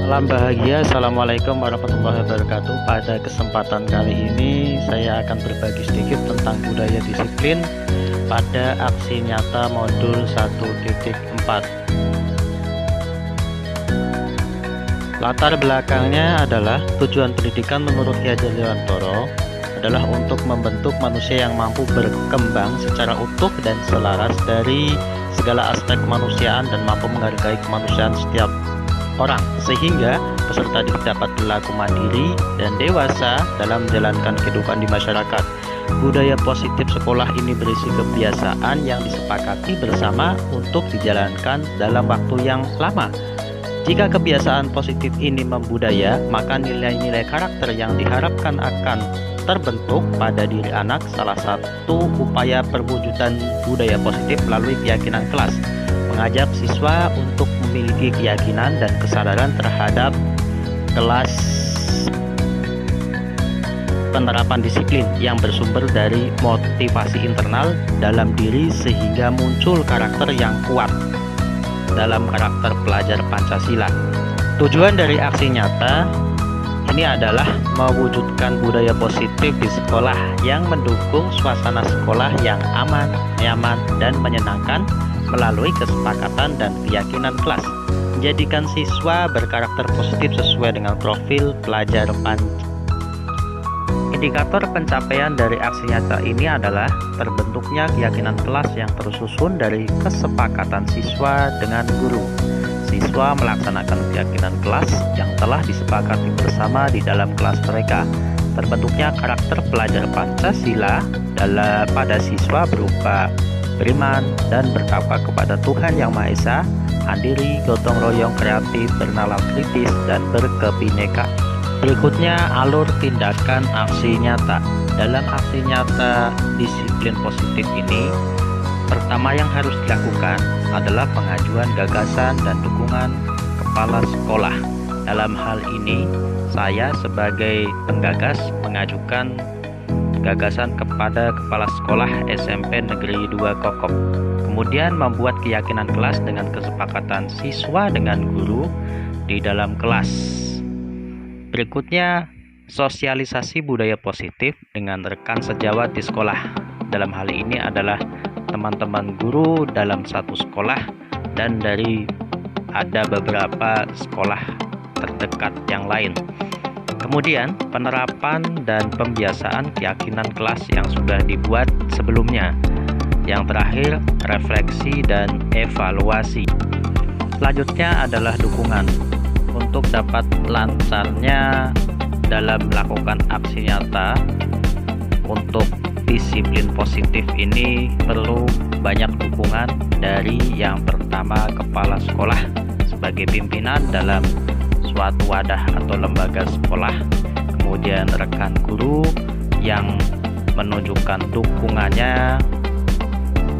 Salam bahagia, Assalamualaikum warahmatullahi wabarakatuh. Pada kesempatan kali ini saya akan berbagi sedikit tentang budaya disiplin pada aksi nyata modul 1.4. Latar belakangnya adalah tujuan pendidikan menurut Ki Hajar Dewantara adalah untuk membentuk manusia yang mampu berkembang secara utuh dan selaras dari segala aspek kemanusiaan dan mampu menghargai kemanusiaan setiap orang, sehingga peserta didik dapat berlaku mandiri dan dewasa dalam menjalankan kehidupan di masyarakat. Budaya positif sekolah ini berisi kebiasaan yang disepakati bersama untuk dijalankan dalam waktu yang lama. Jika kebiasaan positif ini membudaya, maka nilai-nilai karakter yang diharapkan akan terbentuk pada diri anak. Salah satu upaya perwujudan budaya positif melalui keyakinan kelas, mengajak siswa untuk memiliki keyakinan dan kesadaran terhadap kelas penerapan disiplin yang bersumber dari motivasi internal dalam diri sehingga muncul karakter yang kuat dalam karakter pelajar Pancasila. Tujuan dari aksi nyata ini adalah mewujudkan budaya positif di sekolah yang mendukung suasana sekolah yang aman, nyaman, dan menyenangkan melalui kesepakatan dan keyakinan kelas, menjadikan siswa berkarakter positif sesuai dengan profil pelajar Pancasila. Indikator pencapaian dari aksi nyata ini adalah terbentuknya keyakinan kelas yang tersusun dari kesepakatan siswa dengan guru. Siswa melaksanakan keyakinan kelas yang telah disepakati bersama di dalam kelas mereka. Terbentuknya karakter pelajar Pancasila pada siswa berupa beriman dan bertakwa kepada Tuhan Yang Maha Esa, mandiri, gotong royong, kreatif, bernalar kritis, dan berkebinekaan. Berikutnya alur tindakan aksi nyata. Dalam aksi nyata disiplin positif ini, pertama yang harus dilakukan adalah pengajuan gagasan dan dukungan kepala sekolah. Dalam hal ini, saya sebagai penggagas mengajukan gagasan kepada kepala sekolah SMP Negeri 2 Kokop. Kemudian membuat keyakinan kelas dengan kesepakatan siswa dengan guru di dalam kelas. Berikutnya, sosialisasi budaya positif dengan rekan sejawat di sekolah. Dalam hal ini adalah teman-teman guru dalam satu sekolah dan dari ada beberapa sekolah terdekat yang lain. Kemudian penerapan dan pembiasaan keyakinan kelas yang sudah dibuat sebelumnya. Yang terakhir, refleksi dan evaluasi. Selanjutnya adalah dukungan. Untuk dapat lancarnya dalam melakukan aksi nyata untuk disiplin positif ini perlu banyak dukungan dari yang pertama kepala sekolah sebagai pimpinan dalam suatu wadah atau lembaga sekolah, kemudian rekan guru yang menunjukkan dukungannya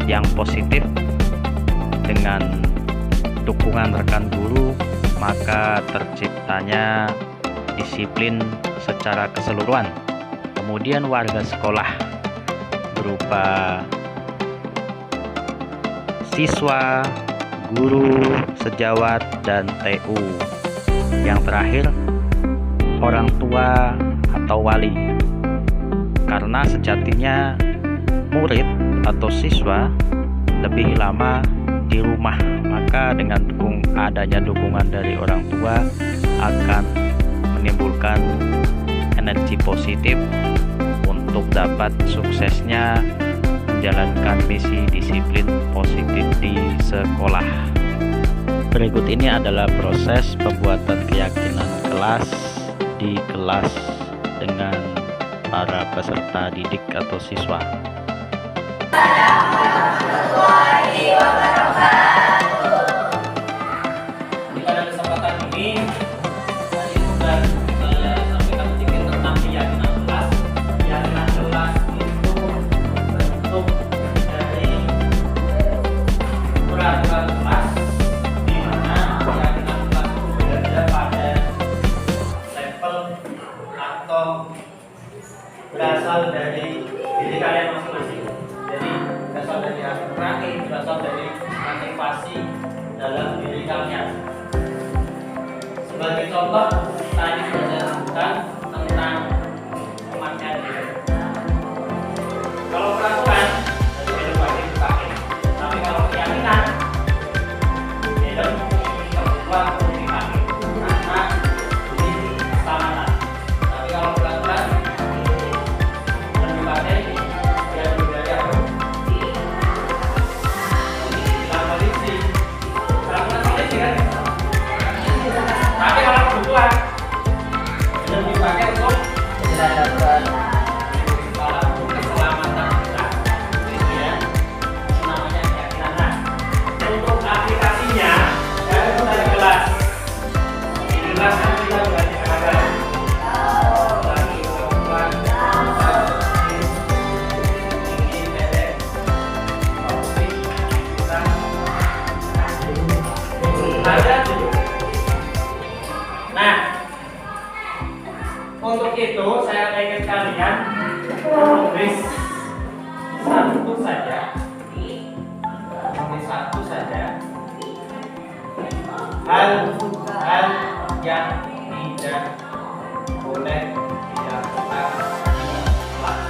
yang positif. Dengan dukungan rekan guru, maka terciptanya disiplin secara keseluruhan. Kemudian warga sekolah berupa siswa, guru, sejawat, dan TU. Yang terakhir, orang tua atau wali. Karena sejatinya murid atau siswa lebih lama di rumah, maka dengan adanya dukungan dari orang tua akan menimbulkan energi positif untuk dapat suksesnya menjalankan misi disiplin positif di sekolah. Berikut ini adalah proses pembuatan keyakinan kelas di kelas dengan para peserta didik atau siswa. Pada kesempatan ini tadi sudah saya sampaikan sedikit tentang keyakinan kelas. Keyakinan kelas itu bentuk dari peraturan kelas, di mana keyakinan kelas itu berbeda pada level atau berasal dari diri kalian masing-masing. Jadi berasal dari hati, berasal dari motivasi dalam diri kalian. sebagai contoh tadi sudah saya sebutkan tentang pemakaian diri. Kalau peraturan itu belum wajib dipakai, tapi kalau keyakinan belum kebutuhan untuk dipakai karena ini keselamatan. Tapi kalau peraturan dan dipakai dia dari apa? Bilang polisi, peraturan polisi kan? Tapi kalau kebutuhan belum dipakai untuk keselamatan kita, gitu ya. Namanya keyakinan. Nah, untuk aplikasinya, saya sudah jelas. Di kelas kan kita sudah dikatakan. Lagi perempuan, ini pendek, topik, kita ada. Nah, untuk itu saya ingin kalian menulis satu saja, hal yang tidak boleh dilakukan di kelas.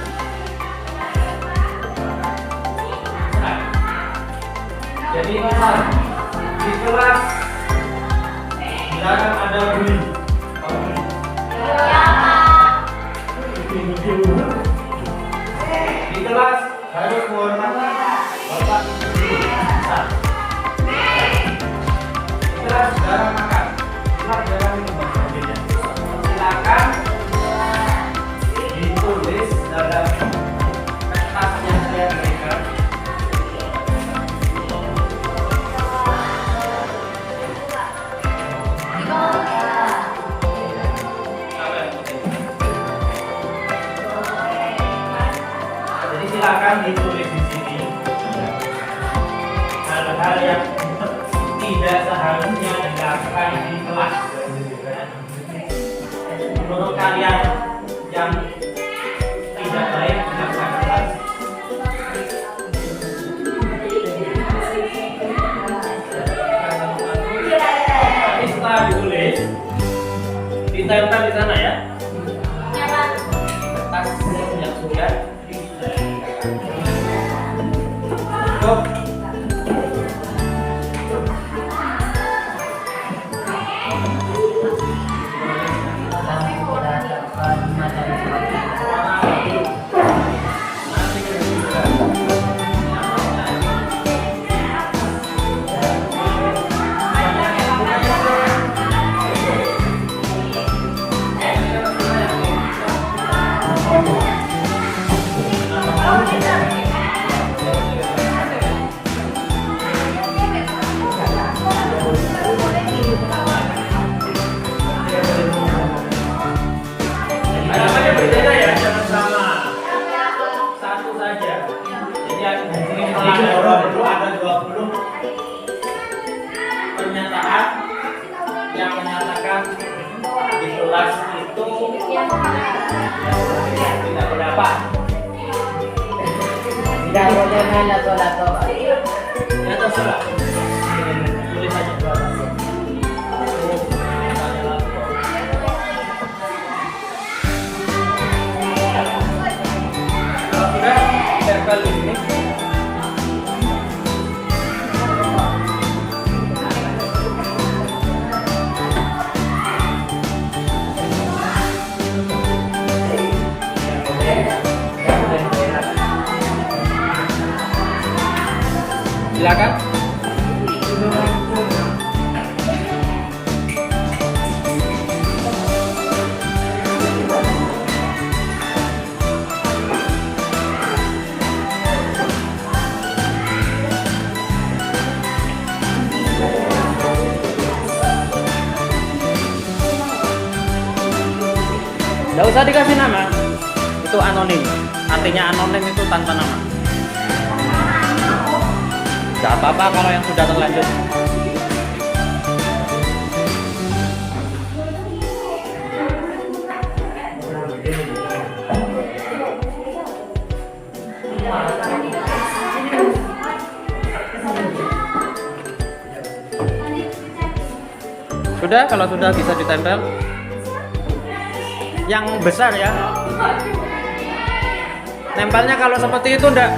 Nah, jadi misal di kelas dilarang ada bully. Di kelas harus menghormati bapak ibu. Di kelas jarang makan, di kelas jarang minum sebagainya. Silakan ditulis dalam kertas yang saya berikan. Silakan ditulis di sini hal-hal yang tidak seharusnya dilakukan di kelas. Menurut kalian yang tidak baik dilakukan di kelas. Tapi setelah ditulis, ditempel di sana ya. Kertas yang sudah cukup. Halamannya berbeda ya, jangan sama. Satu saja. Jadi ada 20 pernyataan yang menyatakan di kelas itu tidak berapa. Tidak boleh main lato-lato. Ya terserah. Tulis aja. Kalau sudah tempel di sini. Silakan. Tidak usah dikasih nama, itu anonim. Artinya anonim itu tanpa nama. Gak apa-apa kalau yang sudah terlanjur. Sudah, kalau sudah bisa ditempel. Yang besar ya. Nempelnya kalau seperti itu enggak.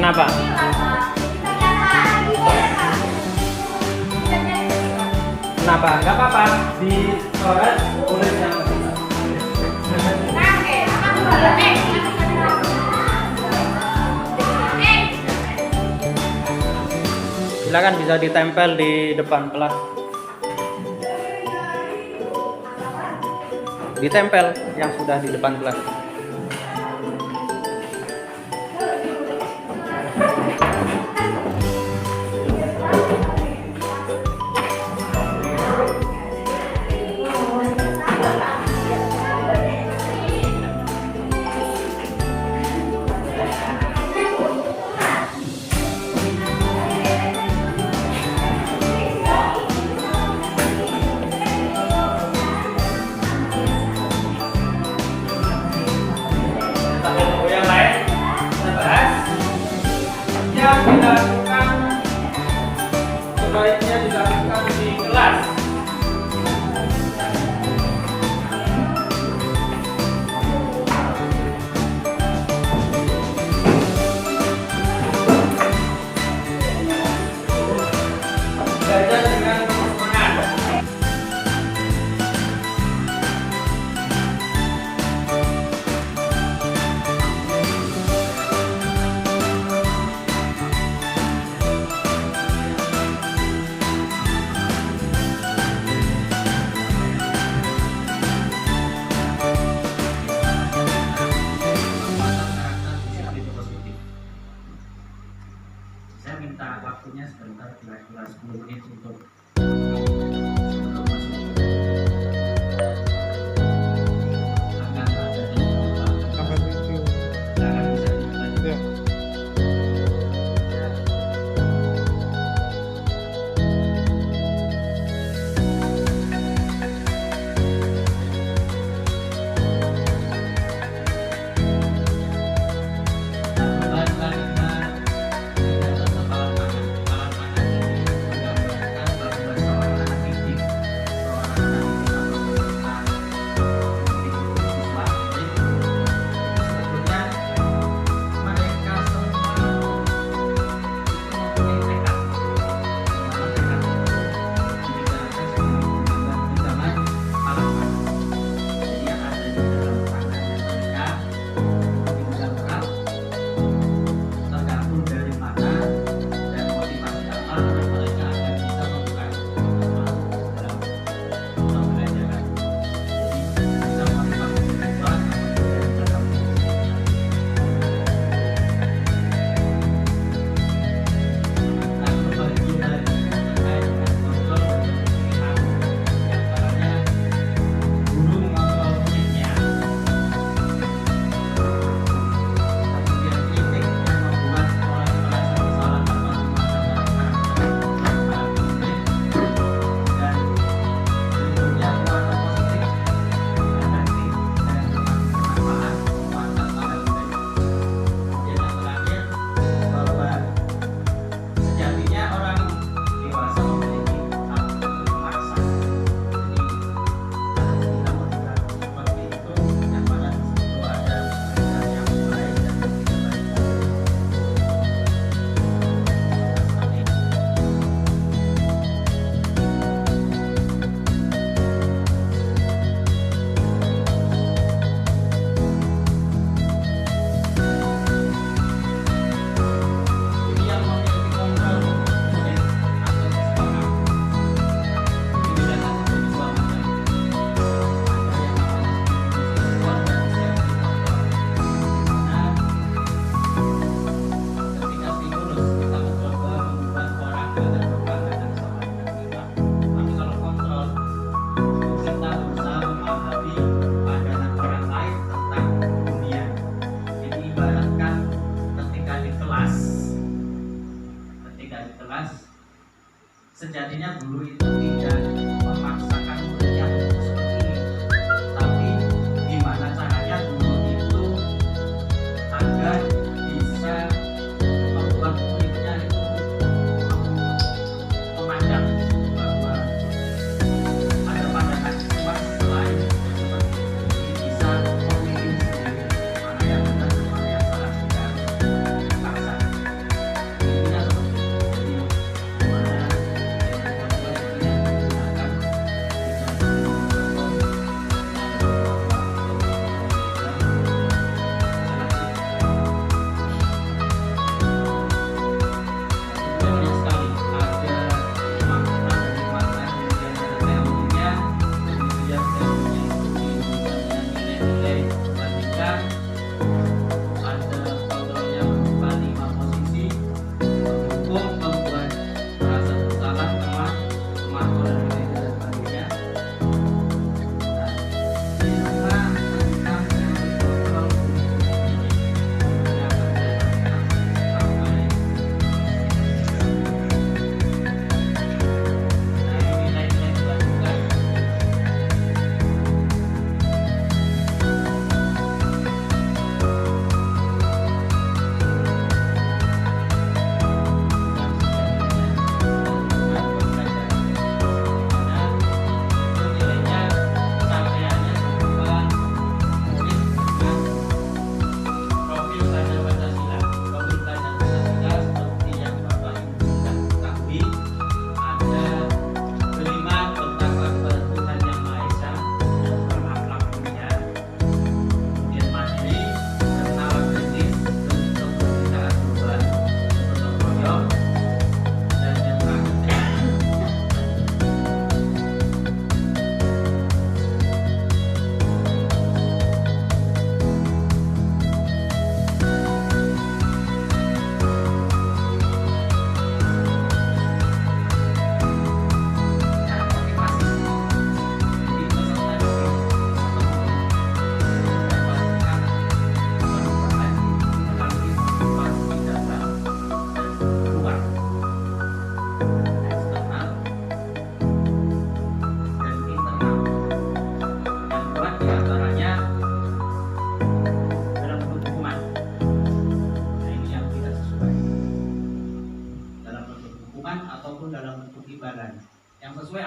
Kenapa? Kenapa? Enggak apa-apa. Di coret tulis yang silakan bisa ditempel di depan kelas. Ditempel yang sudah di depan kelas.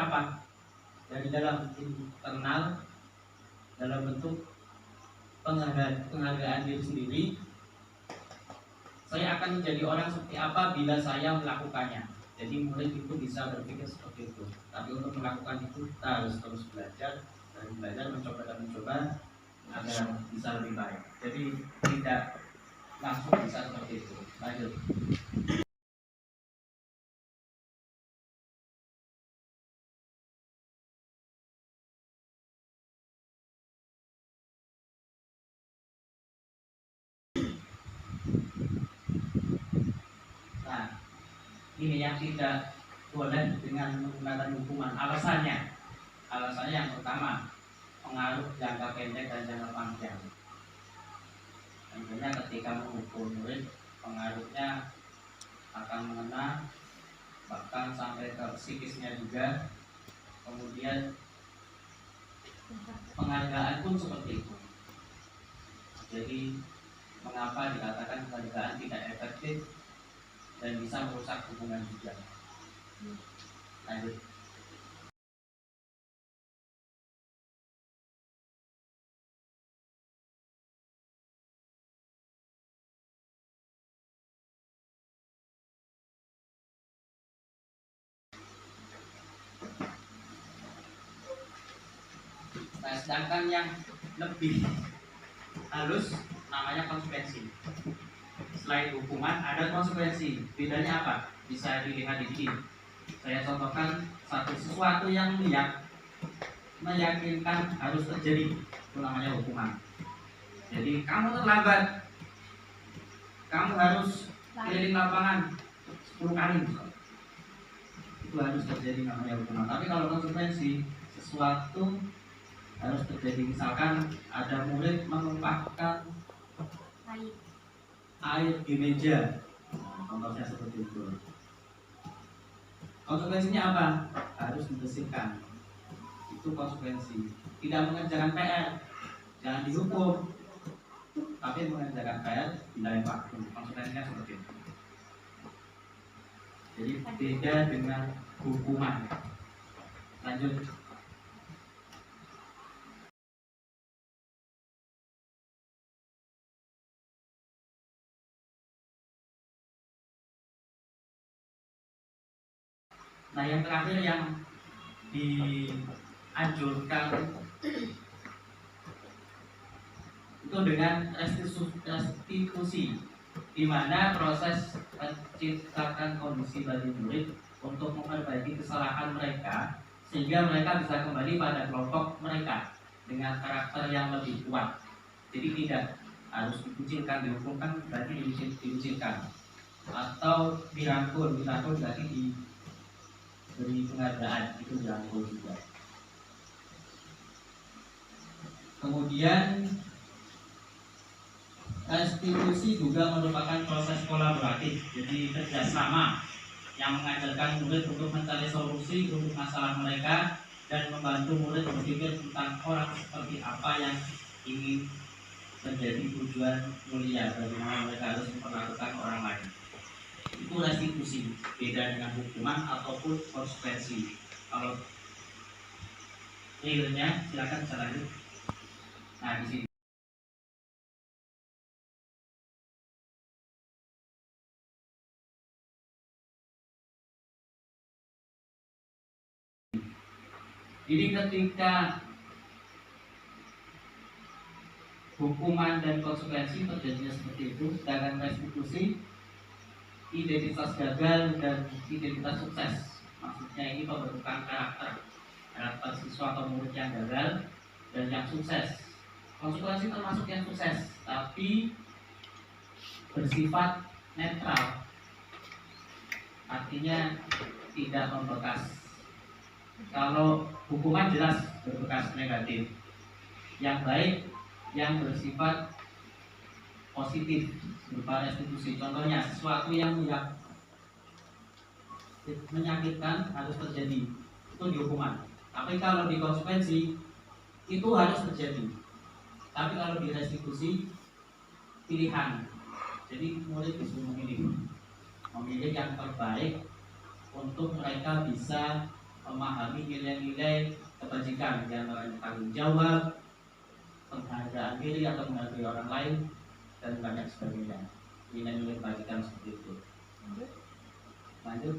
apa? Dari dalam internal, dalam bentuk penghargaan diri sendiri. Saya akan menjadi orang seperti apa bila saya melakukannya. Jadi murid itu bisa berpikir seperti itu. Tapi untuk melakukan itu kita harus terus belajar dan belajar, mencoba dan mencoba agar bisa lebih baik. Jadi tidak langsung bisa seperti itu. Lanjut. Nah, ini yang tidak boleh dengan menggunakan hukuman. Alasannya yang pertama, pengaruh jangka pendek dan jangka panjang. Tentunya ketika menghukum murid, pengaruhnya akan mengena bahkan sampai ke psikisnya juga. Kemudian penghargaan pun seperti itu. Jadi mengapa dikatakan penghargaan tidak efektif dan bisa merusak hubungan juga. Lanjut. Nah, sedangkan yang lebih halus namanya konsekuensi. Selain hukuman ada konsekuensi. Bedanya apa? Bisa dilihat di sini. Saya contohkan sesuatu yang meyakinkan harus terjadi, itu namanya hukuman. Jadi kamu terlambat, kamu harus keliling lapangan 10 kali, itu harus terjadi, namanya hukuman. Tapi kalau konsekuensi, sesuatu harus terjadi. Misalkan ada murid menumpahkan air di meja, nah, contohnya seperti itu. Konsekuensinya apa? Harus dibersihkan. Itu konsekuensi. Tidak mengerjakan PR, jangan dihukum. Tapi mengerjakan PR, dilempar. Konsekuensinya seperti itu. Jadi beda dengan hukuman. Lanjut. Nah, yang terakhir yang dianjurkan itu dengan restitusi, di mana proses menciptakan kondisi bagi murid untuk memperbaiki kesalahan mereka sehingga mereka bisa kembali pada kelompok mereka dengan karakter yang lebih kuat. Jadi tidak harus dikucilkan, dihukumkan berarti dikucilkan, atau dirangkul berarti diberi penghargaan, itu dirangkul juga. Kemudian restitusi juga merupakan proses kolaboratif, jadi kerjasama yang mengajarkan murid untuk mencari solusi untuk masalah mereka dan membantu murid berpikir tentang orang seperti apa yang ingin menjadi tujuan mulia, bagaimana mereka harus memperlakukan orang lain. Itu restitusi, beda dengan hukuman ataupun konsekuensi. Kalau realnya silakan bisa lanjut. Nah, di sini jadi ketika hukuman dan konsekuensi terjadinya seperti itu, sedangkan restitusi identitas gagal dan identitas sukses. Maksudnya ini pembentukan karakter siswa atau murid yang gagal dan yang sukses. Konsekuensi termasuk yang sukses, tapi bersifat netral, artinya tidak membekas. Kalau hukuman jelas berbekas negatif, yang baik yang bersifat positif berupa restitusi. Contohnya sesuatu yang menyakitkan harus terjadi, itu di hukuman. Tapi kalau di konsekuensi itu harus terjadi. Tapi kalau di restitusi pilihan. Jadi murid disuruh memilih yang terbaik untuk mereka bisa memahami nilai-nilai kebajikan, diantaranya tanggung jawab, penghargaan diri atau menghargai orang lain, dan banyak sebagainya. Nilai-nilai kebajikan seperti itu. Lanjut.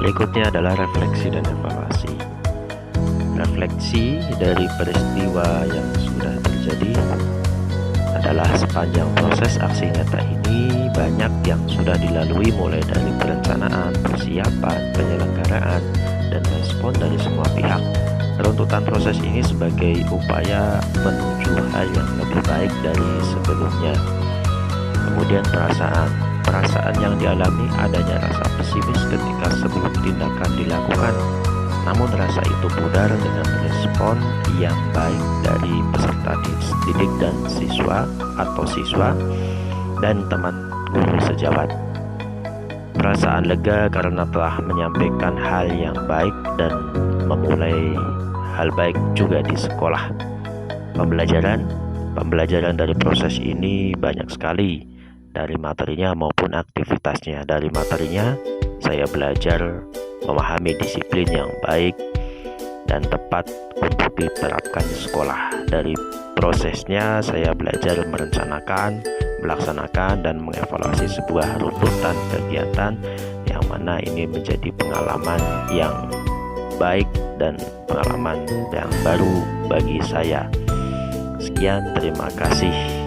Berikutnya adalah refleksi dan evaluasi. Refleksi dari peristiwa yang sudah terjadi adalah sepanjang proses aksi nyata ini banyak yang sudah dilalui, mulai dari perencanaan, persiapan, penyelenggaraan, dan respon dari semua pihak. Runtutan proses ini sebagai upaya menuju hal yang lebih baik dari sebelumnya. Kemudian perasaan yang dialami adanya rasa pesimis ketika sebelum tindakan dilakukan, namun rasa itu pudar dengan respon yang baik dari peserta didik dan siswa dan teman guru sejawat. Perasaan lega karena telah menyampaikan hal yang baik dan memulai hal baik juga di sekolah. Pembelajaran dari proses ini banyak sekali, dari materinya maupun aktivitasnya. Dari materinya, saya belajar memahami disiplin yang baik dan tepat untuk diterapkan di sekolah. Dari prosesnya, saya belajar merencanakan, melaksanakan, dan mengevaluasi sebuah runtutan kegiatan, yang mana ini menjadi pengalaman yang baik dan pengalaman yang baru bagi saya. Sekian, terima kasih.